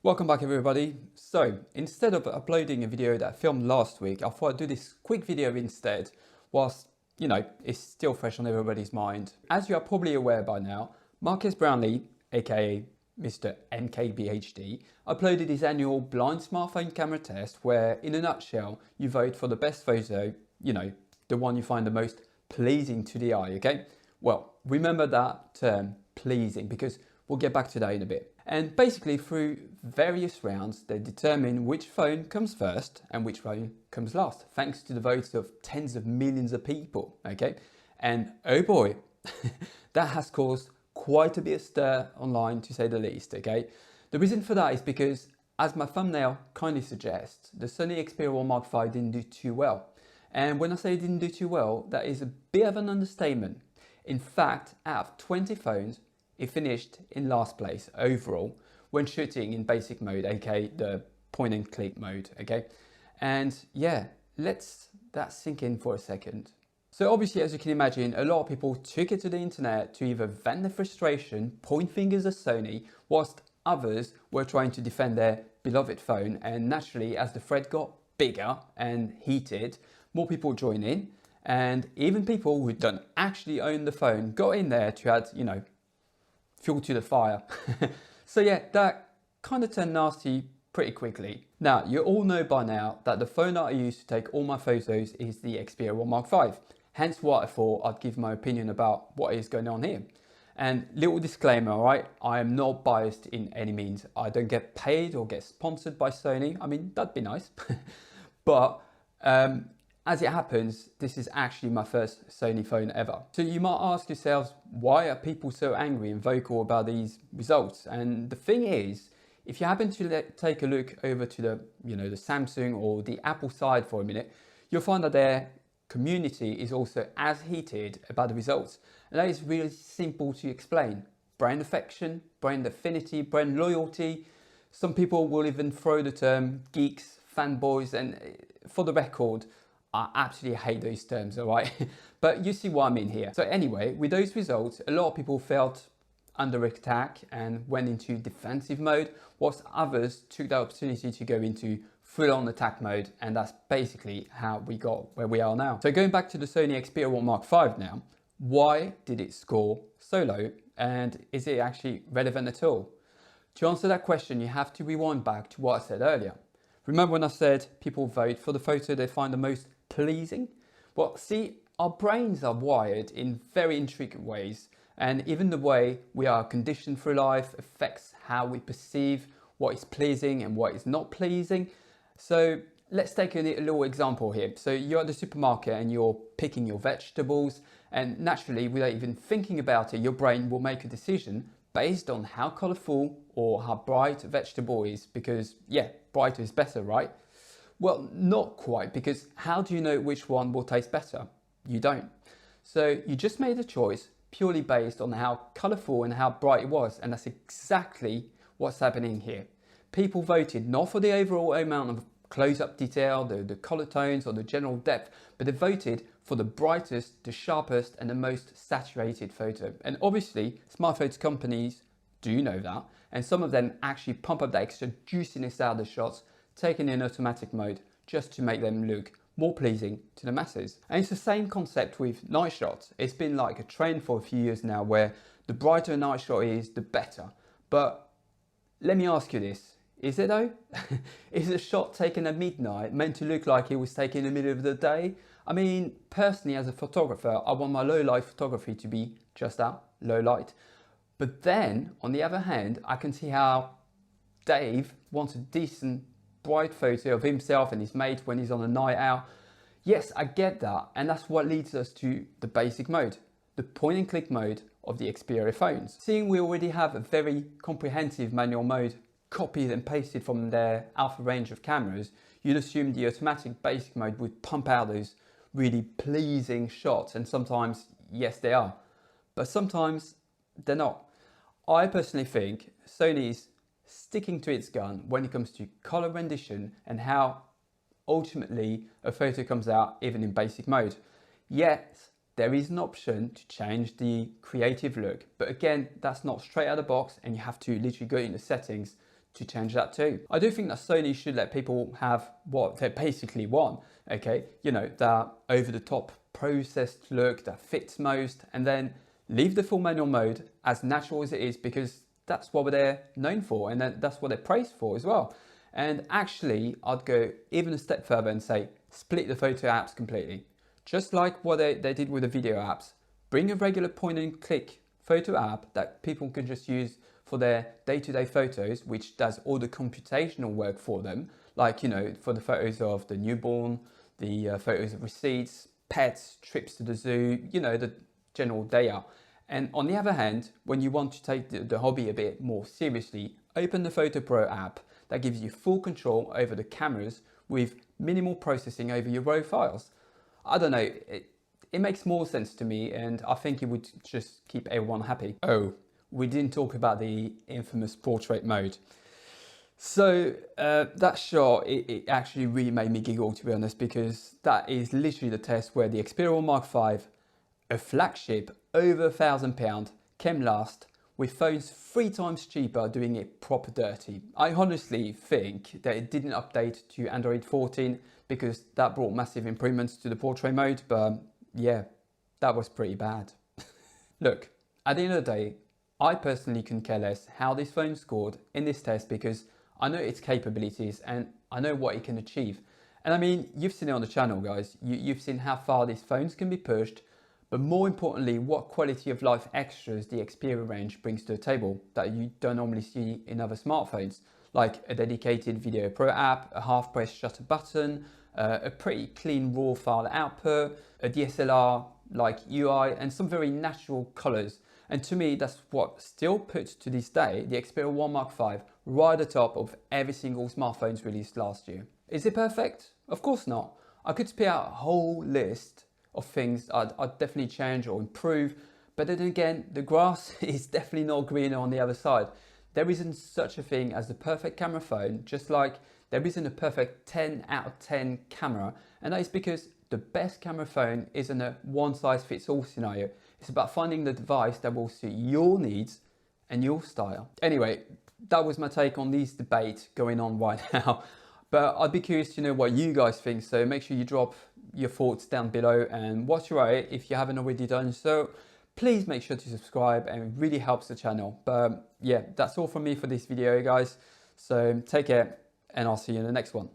Welcome back everybody. So instead of uploading a video that I filmed last week, I thought I'd do this quick video instead whilst, it's still fresh on everybody's mind. As you are probably aware by now, Marcus Brownlee, aka Mr. MKBHD, uploaded his annual blind smartphone camera test where, in a nutshell, you vote for the best photo, the one you find the most pleasing to the eye, okay? Well, remember that term, pleasing, because we'll get back to that in a bit. And basically through various rounds, they determine which phone comes first and which phone comes last, thanks to the votes of tens of millions of people, okay? And oh boy, that has caused quite a bit of stir online, to say the least, okay? The reason for that is because, as my thumbnail kindly suggests, the Sony Xperia Mark V didn't do too well. And when I say it didn't do too well, that is a bit of an understatement. In fact, out of 20 phones, it finished in last place overall when shooting in basic mode, aka the point and click mode, okay? And yeah, let's that sink in for a second. So obviously, as you can imagine, a lot of people took it to the internet to either vent their frustration, point fingers at Sony, whilst others were trying to defend their beloved phone. And naturally, as the thread got bigger and heated, more people joined in. And even people who don't actually own the phone got in there to add, fuel to the fire. So yeah, that kind of turned nasty pretty quickly. Now, you all know by now that the phone that I use to take all my photos is the Xperia Mark V. Hence why I thought I'd give my opinion about what is going on here. And little disclaimer, all right? I am not biased in any means. I don't get paid or get sponsored by Sony. I mean, that'd be nice. But as it happens, this is actually my first Sony phone ever. So you might ask yourselves, why are people so angry and vocal about these results? And the thing is, if you happen to take a look over to the Samsung or the Apple side for a minute, you'll find that their community is also as heated about the results. And that is really simple to explain. Brand affection, brand affinity, brand loyalty. Some people will even throw the term geeks, fanboys, and for the record, I absolutely hate those terms, all right? But you see what I mean here. So anyway, with those results, a lot of people felt under attack and went into defensive mode, whilst others took the opportunity to go into full-on attack mode, and that's basically how we got where we are now. So going back to the Sony Xperia Mark V now, why did it score so low, and is it actually relevant at all? To answer that question, you have to rewind back to what I said earlier. Remember when I said people vote for the photo they find the most pleasing? Well, see, our brains are wired in very intricate ways, and even the way we are conditioned through life affects how we perceive what is pleasing and what is not pleasing. So let's take a little example here. So you're at the supermarket and you're picking your vegetables, and naturally, without even thinking about it, your brain will make a decision based on how colorful or how bright a vegetable is, because yeah, brighter is better, right? Well, not quite, because how do you know which one will taste better? You don't. So you just made a choice purely based on how colorful and how bright it was, and that's exactly what's happening here. People voted not for the overall amount of close-up detail, the color tones or the general depth, but they voted for the brightest, the sharpest and the most saturated photo. And obviously, smartphone companies do know that, and some of them actually pump up the extra juiciness out of the shots, taken in automatic mode, just to make them look more pleasing to the masses. And it's the same concept with night shots. It's been like a trend for a few years now where the brighter a night shot is, the better. But let me ask you this, is it though? Is a shot taken at midnight meant to look like it was taken in the middle of the day? I mean, personally as a photographer, I want my low light photography to be just that, low light. But then, on the other hand, I can see how Dave wants a decent bright photo of himself and his mate when he's on a night out. Yes, I get that, and that's what leads us to the basic mode, the point and click mode of the Xperia phones. Seeing we already have a very comprehensive manual mode copied and pasted from their alpha range of cameras, you'd assume the automatic basic mode would pump out those really pleasing shots, and sometimes, yes, they are, but sometimes they're not. I personally think Sony's sticking to its gun when it comes to color rendition and how ultimately a photo comes out even in basic mode. Yet there is an option to change the creative look, but again, that's not straight out of the box, and you have to literally go into settings to change that too. I do think that Sony should let people have what they basically want, okay? You know, that over-the-top processed look that fits most, and then leave the full manual mode as natural as it is, because that's what they're known for, and that's what they're praised for as well. And actually, I'd go even a step further and say, split the photo apps completely. Just like what they did with the video apps. Bring a regular point and click photo app that people can just use for their day-to-day photos, which does all the computational work for them. Like, you know, for the photos of the newborn, the photos of receipts, pets, trips to the zoo, you know, the general day out. And on the other hand, when you want to take the hobby a bit more seriously, open the Photo Pro app that gives you full control over the cameras with minimal processing over your RAW files. I don't know, it makes more sense to me, and I think it would just keep everyone happy. Oh, we didn't talk about the infamous portrait mode. So that shot, it actually really made me giggle, to be honest, because that is literally the test where the Xperia Mark V, a flagship over £1,000, came last, with phones 3 times cheaper doing it proper dirty. I honestly think that it didn't update to Android 14 because that brought massive improvements to the portrait mode, but yeah, that was pretty bad. Look, at the end of the day, I personally couldn't care less how this phone scored in this test, because I know its capabilities and I know what it can achieve. And I mean, you've seen it on the channel, guys. You've seen how far these phones can be pushed, but more importantly, what quality of life extras the Xperia range brings to the table that you don't normally see in other smartphones, like a dedicated Video Pro app, a half-press shutter button, a pretty clean RAW file output, a DSLR-like UI, and some very natural colors. And to me, that's what still puts, to this day, the Xperia 1 Mark V right at the top of every single smartphones released last year. Is it perfect? Of course not. I could spit out a whole list of things I'd definitely change or improve, but then again, the grass is definitely not greener on the other side. There isn't such a thing as the perfect camera phone, just like there isn't a perfect 10 out of 10 camera, and that is because the best camera phone isn't a one-size-fits-all scenario. It's about finding the device that will suit your needs and your style. Anyway, that was my take on these debates going on right now. But I'd be curious to know what you guys think, so make sure you drop your thoughts down below, and watch your eye if you haven't already done so. Please make sure to subscribe, and it really helps the channel. But yeah, that's all from me for this video, guys. So take care, and I'll see you in the next one.